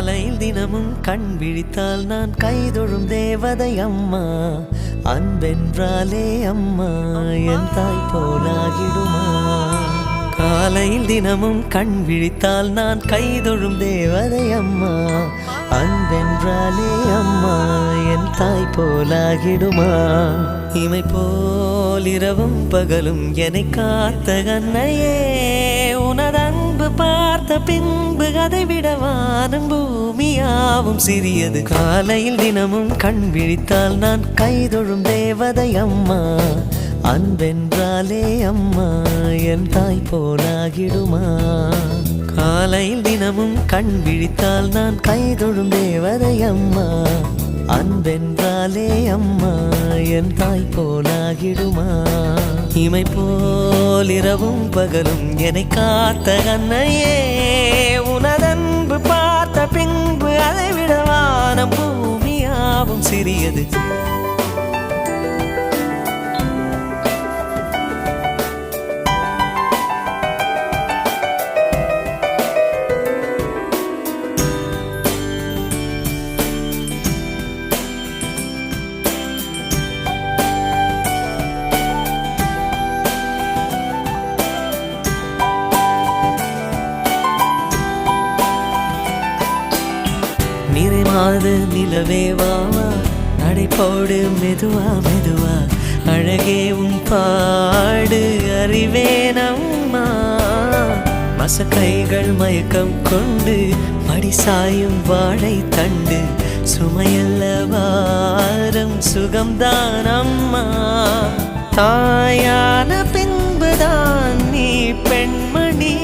காலையில் தினமும் கண் விழித்தால் நான் கைதொழும் தேவதை அம்மா. அன்பென்றாலே அம்மா என் தாய் போலாகிடுமா. காலையில் தினமும் கண் விழித்தால் நான் கைதொழும் தேவதை அம்மா. அன்பென்றாலே அம்மா என் தாய் போலாகிடுமா. இமை போல் இரவும் பகலும் என்னை காத்த கண்ணையே, உனது அன்பு பார்த்த பின்பு அதை விட வானம் பூமியாவும் சிறியது. காலையில் தினமும் கண் விழித்தால் நான் கைதொழும் தேவதை அம்மா. அன்பென்றாலே அம்மா என் தாய் போலாகிடுமா. காலையில் தினமும் கண் விழித்தால் நான் கைதொழும் தேவதை அம்மா. அன்பென்றாலே அம்மா என் தாய் போலாகிடுமா. இமை போல் இரவும் பகலும் என்னை காத்த கண்ணையே, உனதன்பு பார்த்த பின்பு அதை விட வானம் பூமியாவும் சிறியது. நிறைமாத நிலவே வாவா, நடைபோடு மெதுவா மெதுவா, அழகே உன் பாடு அறிவேனம்மா. மசக்கைகள் மயக்கம் கொண்டு மடிசாயும் வாழை தண்டு, சுமையல்ல வாரம் சுகம்தான் அம்மா. தாயான பின்புதான் நீ பெண்மணி,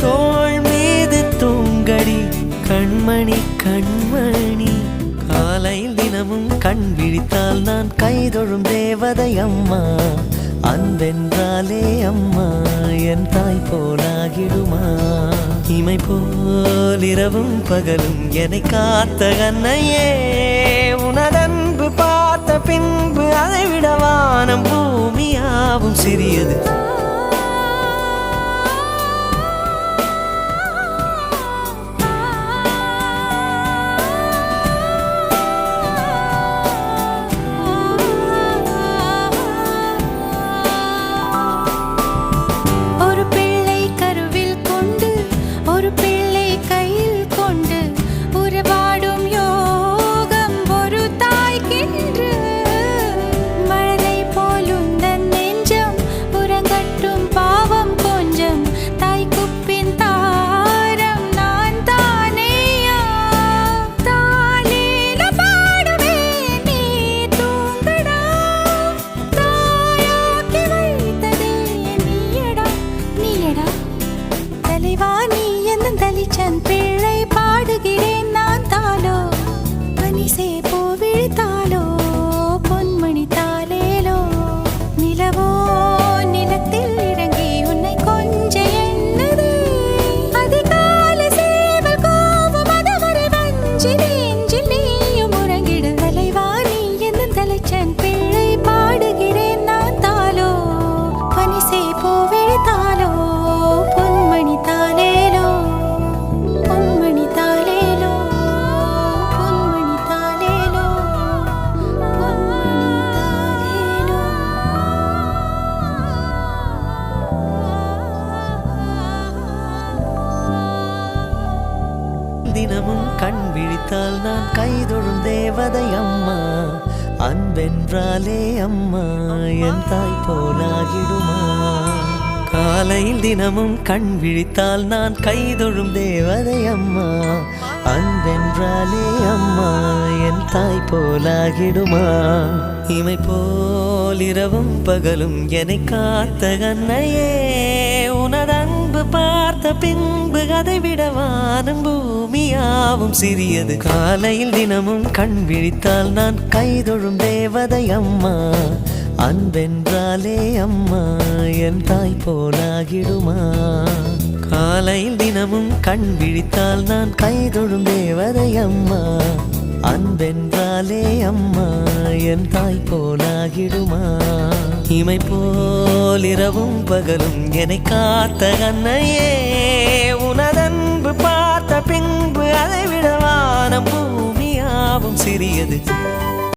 தோள் மீது தூங்கடி கண்மணி கண்மணி. காலையில் தினமும் கண் விழித்தால் நான் கைதொழும் தேவதை அம்மா. அன்பென்றாலே அம்மா என் தாய் போலாகிடுமா. இமை போல் இரவும் பகலும் என்னை காத்த கண்ணையே, உனதன்பு பார்த்த பின்பு அதை விட வானம் பூமியாவும் சிறியது. பிள்ளை பாடுகிறேன் நான் தாலோ, பனிசே பூ விழித்தாலோ, பொன்மணி தாலேலோ. நிலவோ நிலத்தில் இறங்கி உன்னை கொஞ்ச எண்ணது, அதிகால சேவல் கோபம் அதுவரை வஞ்சி நெஞ்சில் நீயும் உறங்கிடு. தலைவா நீ என்ன தலைச்சன் பிள்ளை பாடுகிறேன் நான் தாலோ, பனிசே பூ விழித்தாலோ, பொன்மணி தாலேலோ. தினமும் கண் விழித்தால் நான் கைதொழும் தேவதை அம்மா. அன்பென்றாலே அம்மா என் தாய் போலாகிடுமா. காலையில் தினமும் கண் விழித்தால் நான் கைதொழும் தேவதை அம்மா. அன்பென்றாலே அம்மா என் தாய் போலாகிடுமா. இமை போல் இரவும் பகலும் என்னை காத்த கண்ணையே, உனது அன்பு பார்த்த பின்பு அதை விட வானம் பூமியாவும் சிறியது. காலையில் தினமும் கண் விழித்தால் நான் கைதொழும் தேவதை அம்மா. அன்பென்றாலே அம்மா என் தாய் போலாகிடுமா. காலையில் தினமும் கண் விழித்தால் நான் கைதொழும் தேவதை அம்மா. அன்பென்றாலே அம்மா என் தாய் போலாகிடுமா. இமை போல் இரவும் பகலும் என்னை காத்த கண்ணையே, உனதன்பு பார்த்த பின்பு அதை ஏறியது